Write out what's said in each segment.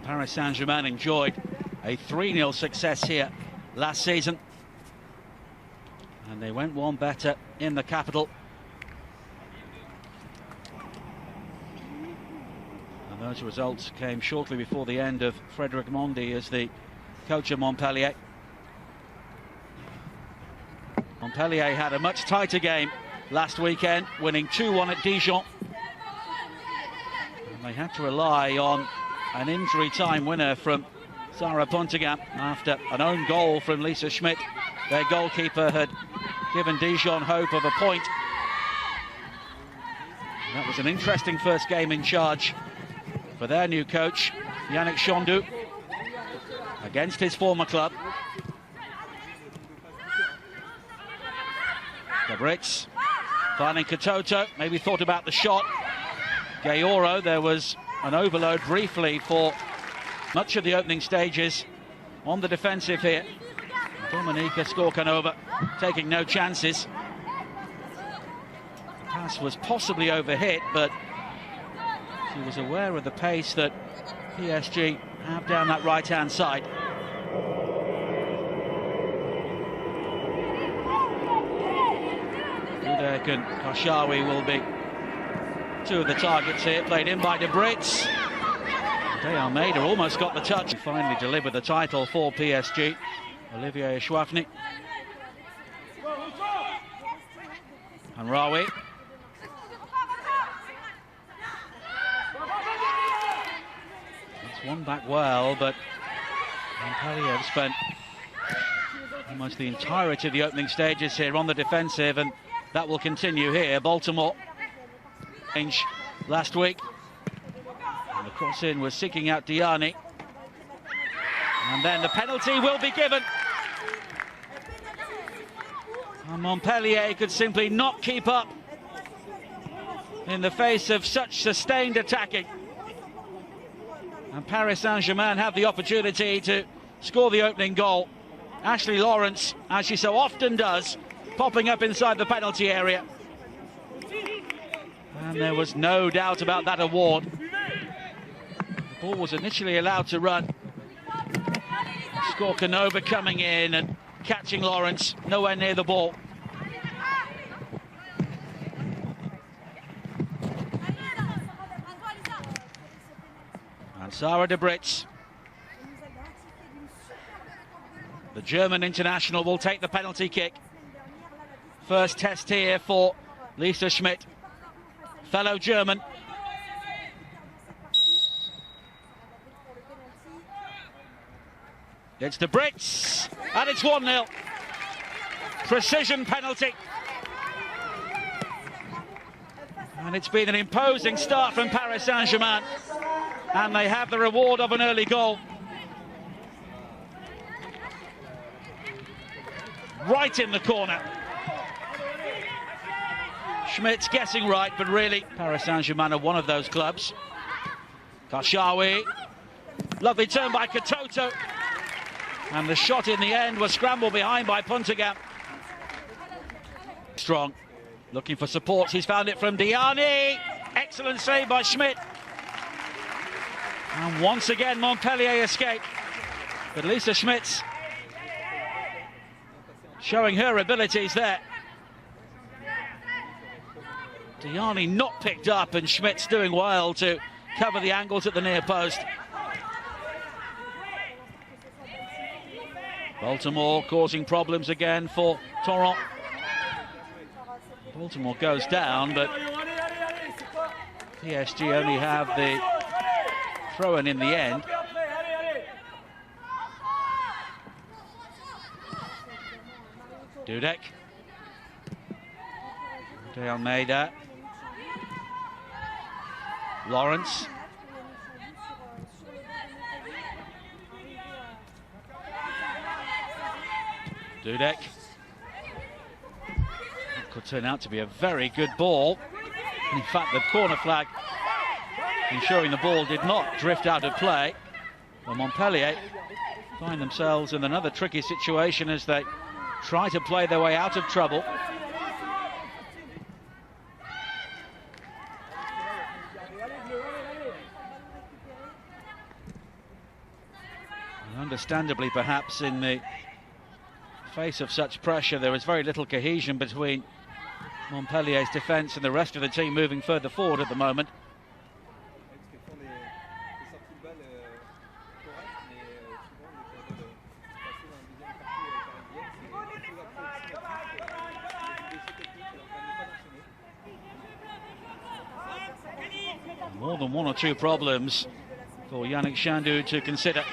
Paris Saint-Germain enjoyed a 3-0 success here last season, and they went one better in the capital. And those results came shortly before the end of Frédéric Mondy as the coach of Montpellier. Montpellier had a much tighter game last weekend, winning 2-1 at Dijon. And they had to rely on an injury time winner from Sarah Pontigam after an own goal from Lisa Schmidt. Their goalkeeper had given Dijon hope of a point. And that was an interesting first game in charge for their new coach, Yannick Chondou, against his former club. Gabrits finding Katoto, maybe thought about the shot. Gayoro, there was an overload briefly for much of the opening stages on the defensive here. Dominika Skorkanova taking no chances. The pass was possibly overhit, but she was aware of the pace that PSG have down that right-hand side. Dudek and Kashawi will be two of the targets here, played in by De Brits. De Almeida almost got the touch. He finally delivered the title for PSG, Olivier Chouafny. And Rawi. That's one back well, but Montpellier have spent almost the entirety of the opening stages here on the defensive, and that will continue here. Baltimore change last week, and the cross in was seeking out Diani, and then the penalty will be given, and Montpellier could simply not keep up in the face of such sustained attacking, and Paris Saint-Germain have the opportunity to score the opening goal. Ashley Lawrence, as she so often does, popping up inside the penalty area. And there was no doubt about that award. The ball was initially allowed to run. Skorkanova coming in and catching Lawrence, nowhere near the ball. And Sarah De Brits, the German international, will take the penalty kick. First test here for Lisa Schmidt, fellow German. It's De Brits, and it's 1-0. Precision penalty. And it's been an imposing start from Paris Saint-Germain, and they have the reward of an early goal. Right in the corner. Schmidt's guessing right, but really Paris Saint-Germain are one of those clubs. Kashawi, lovely turn by Katoto, and the shot in the end was scrambled behind by Pontigam. Strong, looking for support, he's found it from Diani. Excellent save by Schmidt. And once again Montpellier escape, but Lisa Schmidt's showing her abilities there. Diani not picked up, and Schmidt's doing well to cover the angles at the near post. Baltimore causing problems again for Torrent. Baltimore goes down, but PSG only have the throw-in in the end. Dudek. De Almeida. Lawrence. Dudek. It could turn out to be a very good ball. In fact, the corner flag ensuring the ball did not drift out of play. Well, Montpellier find themselves in another tricky situation as they try to play their way out of trouble. Understandably, perhaps, in the face of such pressure, there was very little cohesion between Montpellier's defence and the rest of the team moving further forward at the moment. More than one or two problems for Yannick Chandu to consider.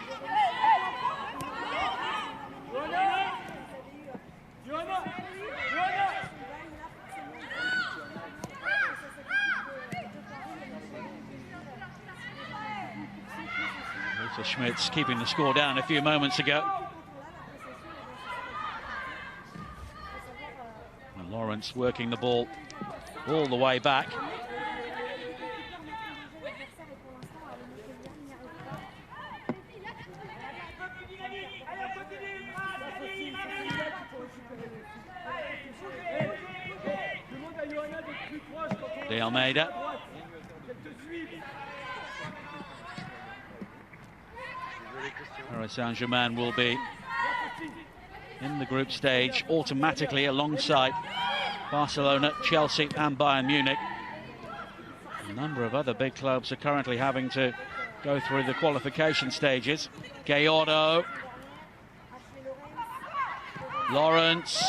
Schmitz keeping the score down a few moments ago. And Lawrence working the ball all the way back. De Almeida. Paris Saint-Germain will be in the group stage automatically alongside Barcelona, Chelsea and Bayern Munich. A number of other big clubs are currently having to go through the qualification stages. Gallardo, Lawrence,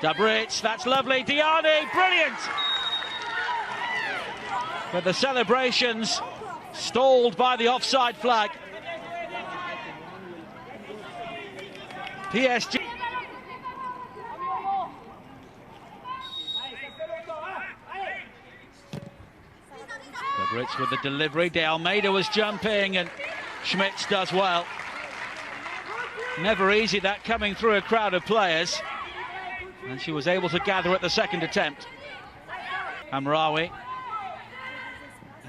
Dabritz, that's lovely, Diani, brilliant! But the celebrations stalled by the offside flag. PSG. Dabritz with the delivery. De Almeida was jumping and Schmitz does well. Never easy that coming through a crowd of players. And she was able to gather at the second attempt. Amraoui.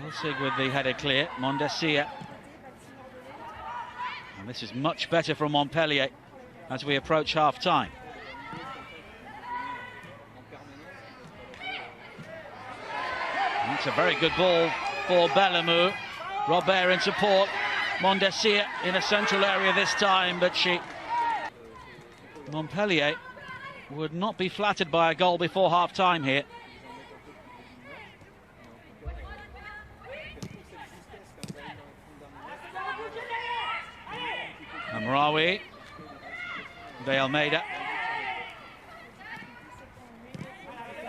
Elsig with the header clear. Mondessia. And this is much better from Montpellier as we approach half-time. It's a very good ball for Bellemou. Robert in support. Mondessia in a central area this time, but Montpellier would not be flattered by a goal before half-time here. Amraoui. De Almeida.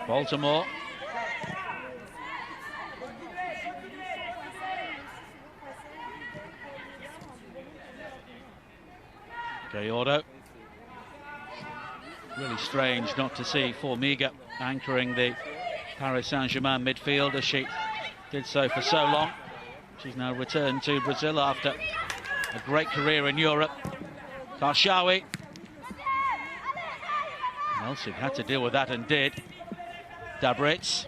Baltimore. Gallardo. Really strange not to see Formiga anchoring the Paris Saint-Germain midfield as she did so for so long. She's now returned to Brazil after a great career in Europe. Karshawi. Elsig had to deal with that and did. Dabritz.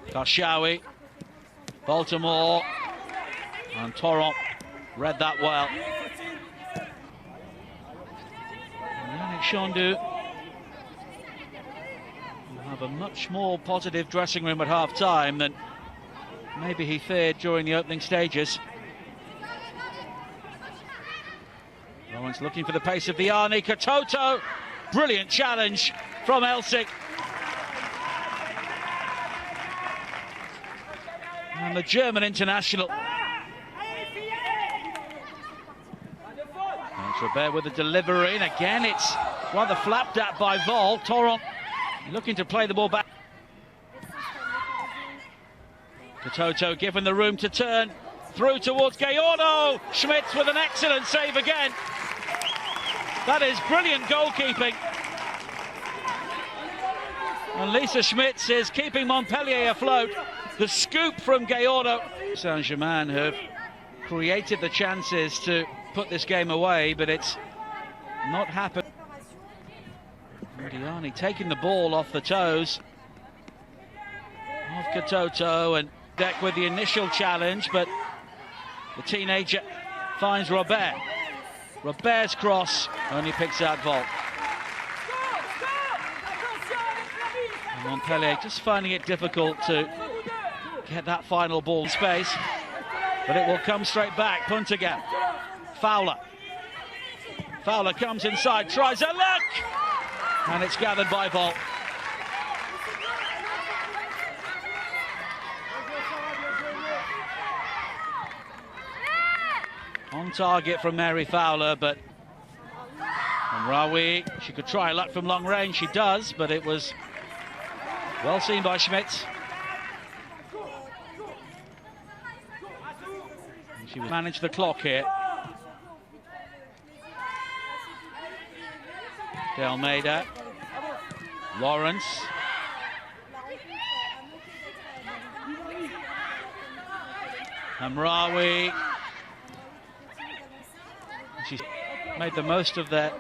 Karshawi. Baltimore. And Torrent read that well. Yannick Chandu will have a much more positive dressing room at half-time than maybe he feared during the opening stages. Lawrence looking for the pace of the Arnie. Katoto. Brilliant challenge from Elsig. And the German international. Robert with the delivery, and again it's rather flapped at by Vol. Torrent looking to play the ball back. Katoto given the room to turn through towards Gallardo. Schmitz with an excellent save again. That is brilliant goalkeeping. And Lisa Schmitz is keeping Montpellier afloat. The scoop from Gallardo. Saint-Germain have created the chances to put this game away, but it's not happened. Diani taking the ball off the toes of Katoto, and Deck with the initial challenge, but the teenager finds Robert. Robert's cross only picks out Volt. And Montpellier just finding it difficult to get that final ball in space, but it will come straight back. Puntigan, Fowler, Fowler comes inside, tries a look, and it's gathered by Vol. On target from Mary Fowler, but Rawi, she could try luck from long range, she does, but it was well seen by Schmidt. And she managed the clock here. De Almeida, Lawrence. Hamraoui. She's made the most of their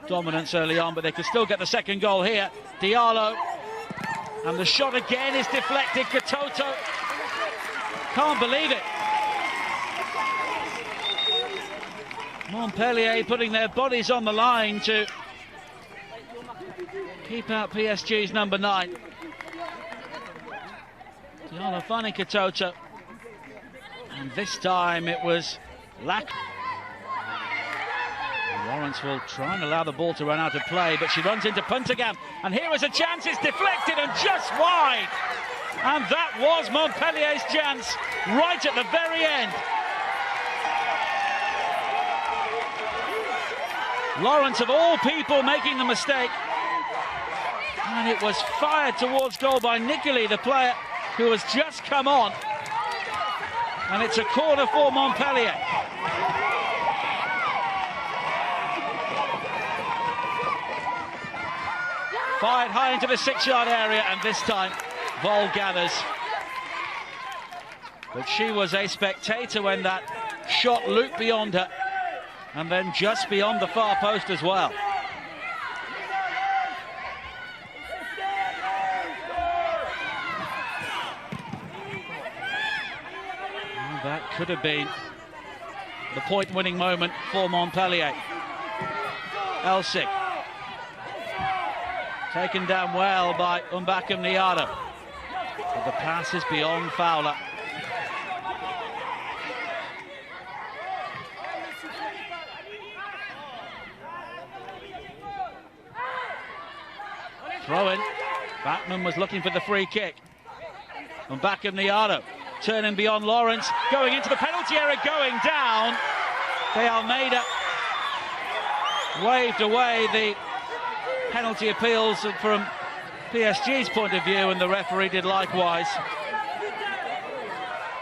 dominance early on, but they could still get the second goal here. Diallo, and the shot again is deflected. Katoto, can't believe it. Montpellier putting their bodies on the line to keep out PSG's number 9. Diallo finding Katoto, and this time it was lack. Lawrence will try and allow the ball to run out of play, but she runs into Puntergam, and here is a chance. It's deflected and just wide, and that was Montpellier's chance right at the very end. Lawrence, of all people, making the mistake, and it was fired towards goal by Nicoli, the player who has just come on, and it's a corner for Montpellier. Fired high into the 6-yard area, and this time Vol gathers. But she was a spectator when that shot looped beyond her, and then just beyond the far post as well. And that could have been the point-winning moment for Montpellier. Elsik. Taken down well by Mbakam Niado. But the pass is beyond Fowler. Throw in. Batman was looking for the free kick. Mbakam Niado turning beyond Lawrence, going into the penalty area, going down. De Almeida waved away the penalty appeals from PSG's point of view, and the referee did likewise.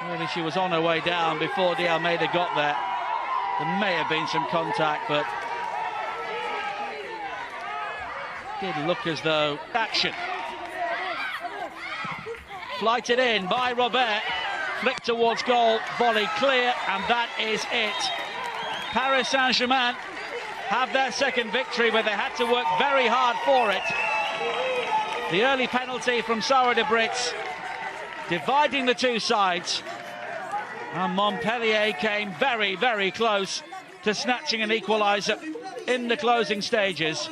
Really, she was on her way down before De Almeida got there. There may have been some contact, but did look as though action. Flighted in by Robert, flicked towards goal, volley clear, and that is it. Paris Saint-Germain have their second victory, but they had to work very hard for it. The early penalty from Sarah de Brits dividing the two sides, and Montpellier came very, very close to snatching an equaliser in the closing stages.